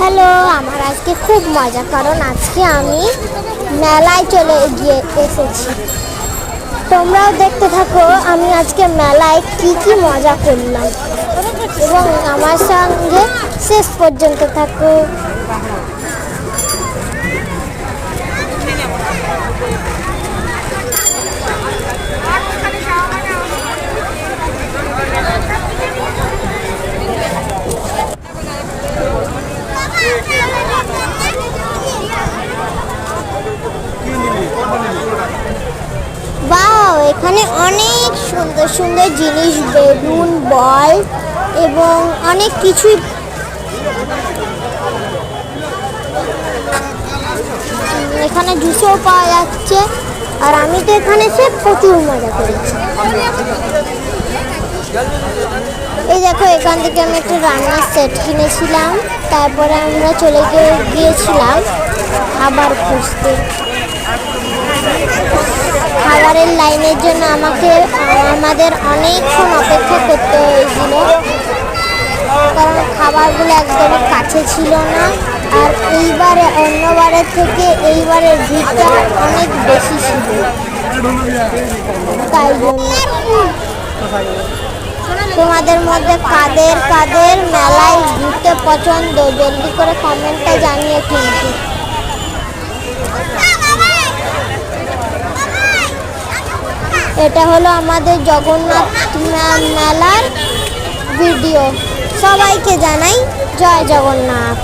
Hello, আমার আজকে খুব মজা, কারণ আজকে আমি মেলায় চলে এসেছি। তোমরাও দেখতে থাকো আমি আজকে মেলায় কি কি মজা করলাম, এবং আমার সঙ্গে শেষ পর্যন্ত থাকো। বাও, এখানে অনেক সুন্দর সুন্দর জিনিস, বেলুন, বল এবং অনেক কিছুই। এখানে জুসও পাওয়া যাচ্ছে, আর আমি তো এখানে এসে প্রচুর মজা করেছি। এই দেখো, এখান থেকে আমি একটা রান্নার সেট কিনেছিলাম। তারপরে আমরা চলে গিয়েছিলাম খাবার খুঁজতে। খাবারের লাইনের জন্য আমাদের অনেকক্ষণ অপেক্ষা করতে হয়েছিল, কারণ খাবারগুলো একদমই কাছে ছিল না। আর এইবারে অন্যবারের থেকে এইবারের ভিড়টা অনেক বেশি ছিল, তাই জন্য। তোমাদের মধ্যে কাদের কাদের মেলায় ঘুরতে পছন্দ, জলদি করে কমেন্টে জানিয়ে কিন্তু। এটা হলো আমাদের জগন্নাথ মেলার ভিডিও। সবাইকে জানাই জয় জগন্নাথ।